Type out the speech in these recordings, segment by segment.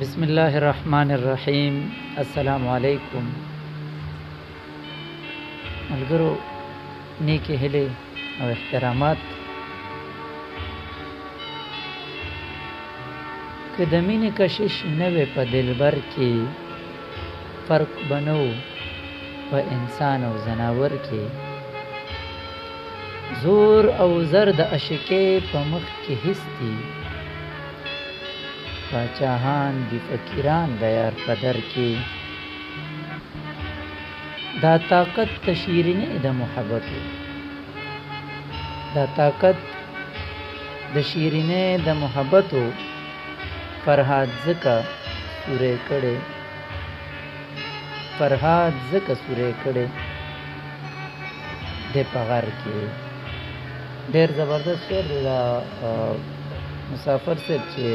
بسم الله الرحمن الرحیم. السلام علیکم. ملګرو نیکی هیلې او احترامات. که د مینې کشش نه وي په دلبر کې، فرق به نه و په انسان او ځناور کې. زور او زر د عشقۍ په مخ کې هیڅ دي، پاچاهان دي فقیران د یار په در کې. دا طاقت د شیرینې د محبتو، دا طاقت د شیرینې د محبتو. فرهاد ځکه سورې کړې، فرهاد ځکه سورې کړې د په غر کې. ډېر زبردست شعر دی دا مسافر صاحب چې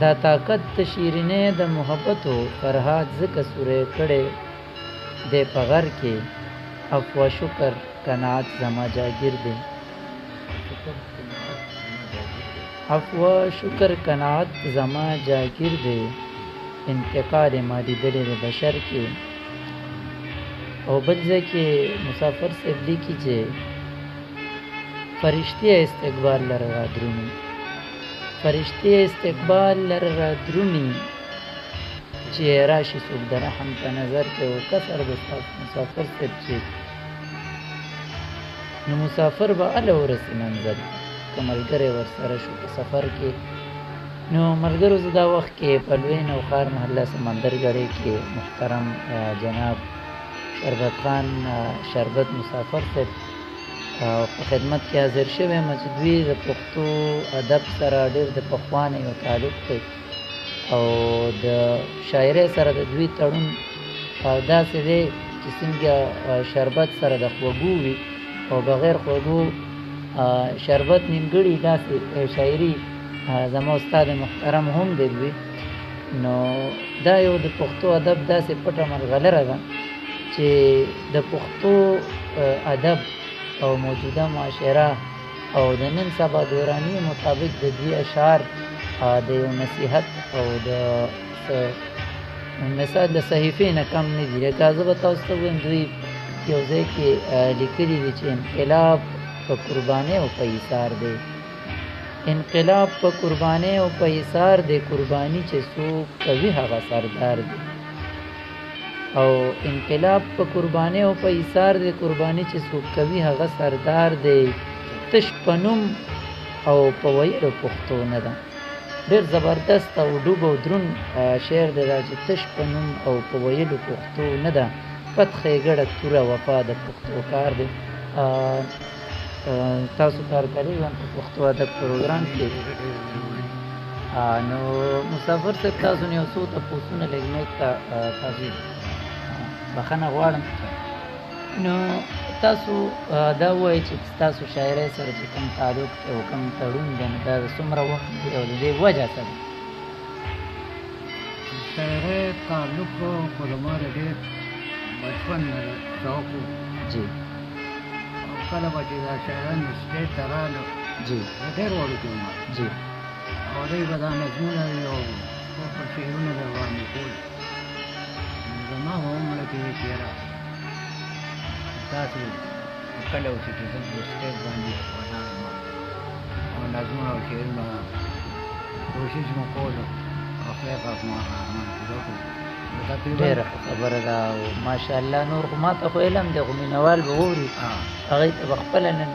دا طاقت د شیرینې د محبتو. فرهاد ځکه سورې کړې د په غر کې. عفو شکر قناعت زما جاګیر دی، عفو شکر قناعت زما جاګیر دی. انتقال ما لیدلی د بشر کې. او بل ځای کې مسافر صاحب لیکي چې فرشتي استقبال لره را درومي، فرشتي استقبال لره را درومي. چې راشي څوک د رحم په نظر کې او کسر د مسافر صاحب چې نو مسافر به اله ورسي منزل که ملګری ورسره شو په سفر کې. نو ملګرو زه دا وخت کې په لوی نوښار محله سمندرګړۍ کې محترم جناب شربت خان شربت مسافر صاحب په خدمت کې حاضر شوی یم چې دوی د پښتو ادب سره ډېر د پخوانه یو تعلق دی او د شاعرۍ سره د دوی تړون داسې دی چې څنګه شربت سره د خوږو وي او بغیر خوږو شربت نیمګړي داسې شاعري زما استاد محترم هم دی دوی. نو دا یو د پښتو ادب داسې پټه ملغلره ده چې د پښتو ادب او موجوده معاشره او د نن سبا دوراني مطابق د دوی اشعار د یو نصیحت او د مثال د صحیفې نه کم نه دي. لکه زه به تاسو ته ووایم دوی یو ځای کې لیکلي دي چې انقلاب په قربانۍ او په ایثار دی، انقلاب په قربانۍ او په ایثار دی. قرباني چې څوک کوي هغه سردار دی، او انقلاب په قربانۍ او په ایثار دی. قرباني چې څوک کوي هغه سردار دی. تش په نوم او په ویلو پښتو نه ده. ډېر زبردست او ډوب او دروند شعر دی دا چې تش په نوم او په ویلو پښتو نه ده. فتحې ګډه توره وفا د پښتو کار دی. تاسو کار کوئ په پښتو ادب پروګرام کې. نو مسافر صاحب تاسو نه یو څو تپوسونه لږ مې تاسو بخښنه غواړم. نو تاسو دا ووایئ چې ستاسو شاعرۍ سره چې کوم تعلق او کوم تړون دی نو دا د څومره وخت دی او د دې وجه څه ده؟ شاعرۍ تعلق خو زما د ډېر بچپن نه شوق و جی. او کله به چې دا شاعران سټیج ته رالو جی ډېر وړوکی وم جی. او دوی به دا نظمونه او په شعرونه به باندې کول. زما به عمره کې وي چې یاره تاسې کله اوسي چې زه په سټیج باندې ولاړ یم او نظمونه او شعرونه کوشش مو کولو او خدای پاک مو هغه پوره کړو. ډېره خبره ده او ماشاءالله. نور خو ما ته خو علم دی خو مینوال به واوري هغوی ته به خپله نن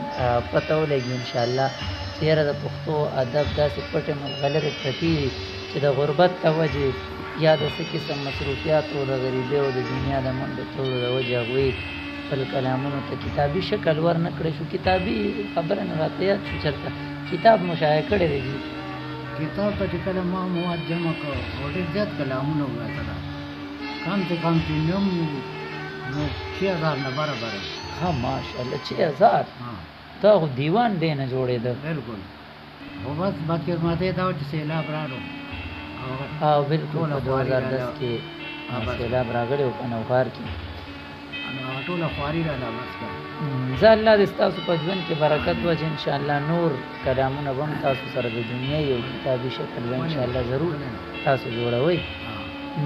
پته ولګي انشاءالله چې یاره د پښتو ادب داسې پټې ملغلرې پرتې دي چې د غربت د وجې یا د څه قسم مصروفیاتو د غریبۍ او د دنیا د منډو تړلو د وجې هغوی خپل کلامونو ته کتابي شکل ور نه کړی شو. کتابي خبره نه راته یاد شو چېرته کتاب مشایع کړی دی. کتاب ته چې کله ما مواد جمع کړ او ډېر زیات کلامونه وویل کم سے کم چې نیم نو 6000 نه برابر. ها ماشاءالله 6000 دا خو دیوان دی نه جوړېده. بالکل. خو بس بدقسمتۍ دا و چې سیلاب راغلو او بالکل په 2010 کې سیلاب راغلی و په نوښار کې. نو هغه ټوله خواري راله بس کړه. زه الله دې ستاسو په ژوند کې برکت وجه انشاءالله نور کلامونه به هم تاسو سره د دنیا یو کتابي شکل به انشاءالله ضرور تاسو جوړوئ.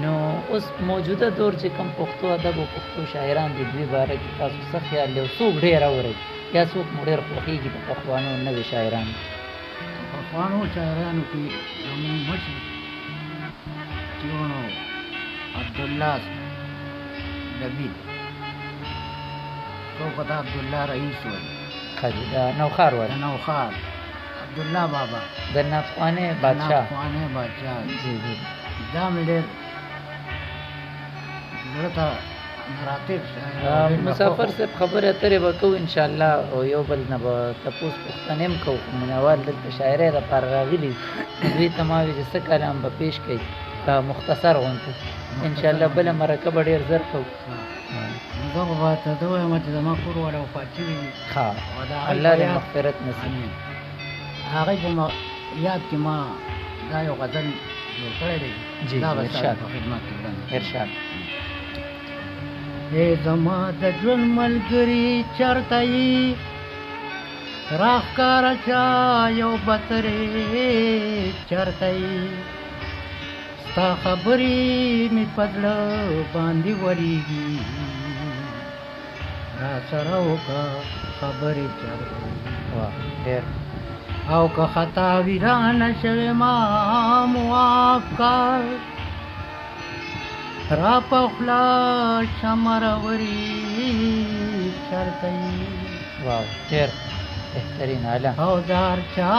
نو اوس موجوده دور چې کوم پښتو ادب او پښتو شاعران دي دوی باره کې تاسو څه خیال دی او څوک ډېر اورئ یا څوک مو ډېر خوښېږي په پخوانو نوي شاعرانو؟ پخوانو شاعرانو کې زموږ مشر چې و نو عبدالله نبیل، څوک ورته عبدالله رئیس وایي، ښه جي د نوښار د وایي نوښار عبدالله بابا د نافخوانۍ بادشاه. افغاني بادشاه جی جی دا مې ډېر زړه ته مراتب شاعر مسافر صاحب خبرې اترې به کوو انشاءالله او یو بل نه به تپوس پوښتنې هم کوو. خو مینوال دلته شاعرۍ دپاره راغلي دوی ته ما وایي چې څه کلام به پیش کوي مختصر غوندې انشاءالله بله مرکه به ډېر زر کوو. زه خو به ته وایم چې زما کور والا وفات شوي دي، ښه الله دې مغفرت نصیب. هغې په یاد کې ما دا یو غزل جوړ کړی دی. جی دا به ارشاد ستاسو په خدمت کې وړاندې کوم. ارشاد. ای زما د ژوند ملګري چېرته یې راښکاره چا یو بڅرې چېرته یې ستا خبرې مې په زړه باندې ورېږي را سره وکړه خبرې چېرته واه ډېر او که خطا ویرانه شوې ما معاف کړ را په خوله شمروري چېرته یې واو ډېر بهترین عالم او د هر چا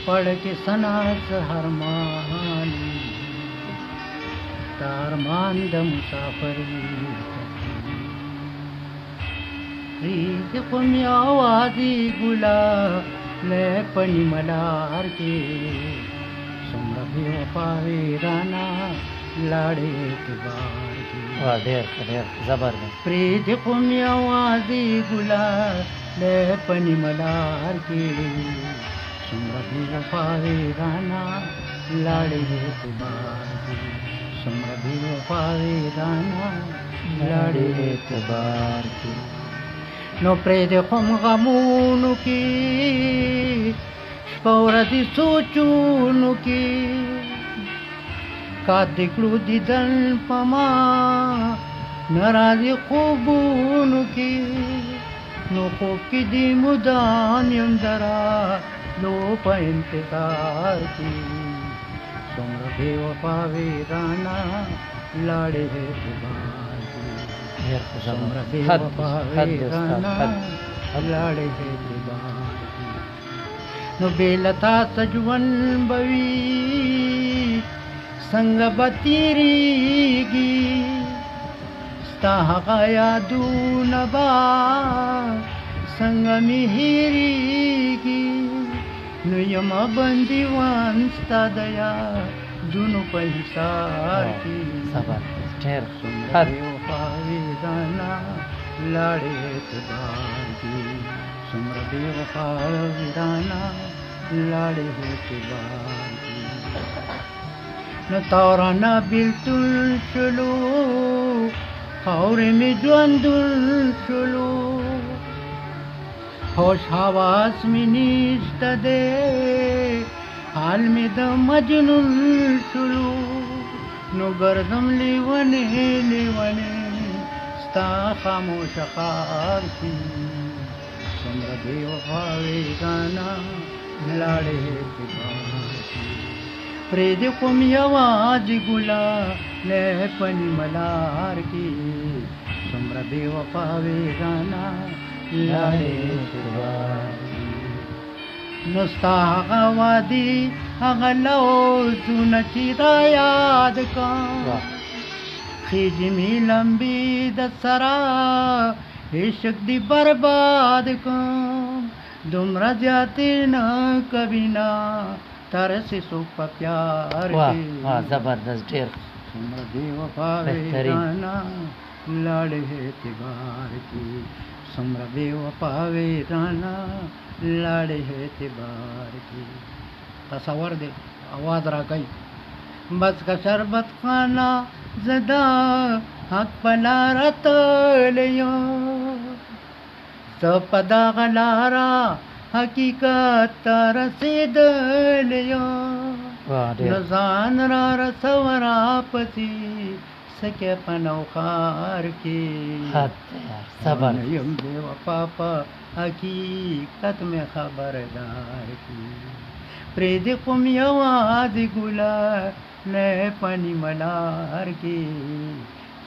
پړ کې سنا سهرمان د ارمان د مسافري پریږدې خو مې اوازې ګلالې په نیمه لار کې څومره بې وفاوې رانه لاړې اعتبار کې واه ډېر ښه ډېر زبردست. پریږدې خو مې اوازې ګلالې په نیمه لار کې څومره بې وفاوې رانه لاړې اعتبار کې څومره بې وفاوې رانه لاړې اعتبار کې نو پرېږدې خو م غمونو کې شپه ورځې سوچونو کې کا دې کړو دیدن په ما نه راځي خوبونو کې نو خوب کې دې مدام یم د راتلو په انتظار کې څومره بې وفاوې رانه لاړې اعتبار کې ډېر ښه څومره زبردست. بې حد دی وفاوې حد دی استاد رانه حد. لاړې اعتبار کې نو بې له تا څه ژوند به وي څنګه به تېرېږي ستا هغه یادونه به څنګه مې هېرېږي نو یمه بندیوان ستا د یادونو په حصار کې زبردست ډېر څومره حد. بې وفاوې رانه لاړې اعتبار کې څومره بې وفاوې رانه لاړې اعتبار کې نو تورانه بېلتون شلو خاورې مې ژوندون شلو هوش حواس مې نشته دی حال مې د مجنون شلو نو ګرځم لیونې لیونې ستا خاموشه ښار کې څومره بې وفاوې رانه لاړې اعتبار کې پرېږدې خو مې یوازې ګلالې په نیمه لار کې څومره بې وفاوې رانه لاړې اعتبار کې نو ستا هغه وادي هغه لوظونه چې را یاد کړم خېژې مې لمبې د سره عشق دې برباد کړم دومره زیاتې نه کوي نه ترسې څوک په پیار واه کې واه زبردست ډېر څومره بې وفاوې بهترین. رانه لاړې اعتبار کې څومره بې وفاوې رانه لاړې اعتبار کې تصور دې आवाज راکوي بس کا شربت خانه زدا حق پلار تلیو ته په دغه لاره حقیقت ته رسېدلیو واه ډېر نو ځان را رسوه راپسې سکه په نوښار کې حد دی یار صبر نه یم بې وفا په حقیقت مې خبردار کې پرېږدې خو مې یوازې ګلالۍ په نیمه لار کې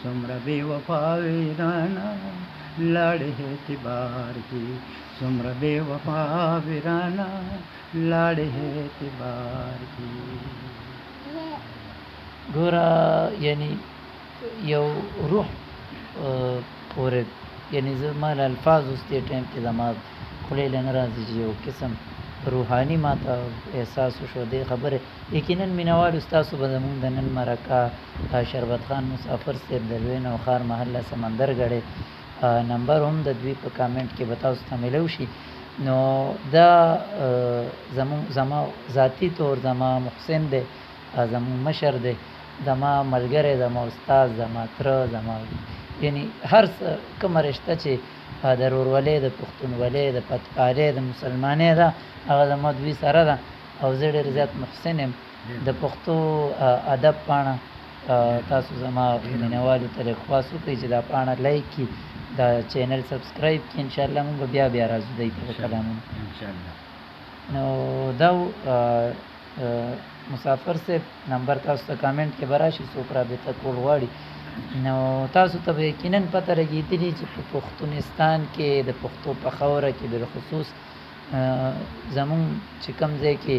څومره بې وفا وې رانه لاړې اعتبار کې څومره بې وفا وې رانه لاړې اعتبار کې ګوره یعنی یو روح پورې یعنی زما له الفاظ اوس دې ټایم کې زما خولې له نه راځي چې یو قسم روحاني ماته احساس وشو دې خبرې یقینا مینهوالو ستاسو به زمونږ د نن مرکه شربت خان مسافر صاحب د لوی نوښار محله سمندر ګړی نمبر هم د دوی په کامنټ کې به تاسو ته میلو شي نو دا زما ذاتی طور زما محسن دی زمونږ مشر دی زما ملګری زما استاد زما تره زما یعنی هر څه کومه رشته چې د ورورولۍ د پښتونولۍ د پتپالۍ د مسلمانۍ ده هغه زما دوی سره ده او زه ډېر زیات محسن یم د پښتو ادب پاڼه تاسو زما مینهوالو ته خواست وکړئ چې دا پاڼه لایک کړي دا چینل سبسکرایب کړي انشاءالله موږ بیا راځو دی ته کلامونه نو دا مسافر صاحب نمبر تاسو ته کامنټ کې به راشي څوک رابطه کول غواړي نو تاسو ته به یقینا پته لګېدلي چې په پښتونستان کې د پښتو په خاوره کې بالخصوص زمونږ چې کوم ځای کې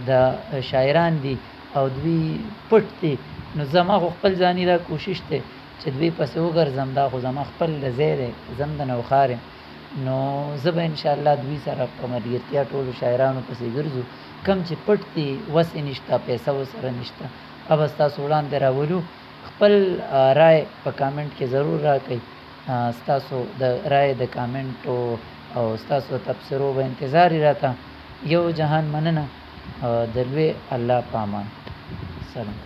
د شاعران دي او دوی پټ دي نو زما خو خپل ځاني دا کوشش دی چې دوی پسې وګرځم دا خو زما خپل ځای دی زم د نوښار یم نو زه به انشاءالله دوی سره په ملګرتیا ټولو شاعرانو پسې ګرځو کم چې پټ دي وسې نشته پیسه ورسره نشته اب ستاسو وړاندې راولو خپل رائے په کامنټ کې ضرور راکړئ ستاسو د رائے د کامنټو او ستاسو تبصرو به انتظار راته یو جهان مننه د لوی الله په امان سلام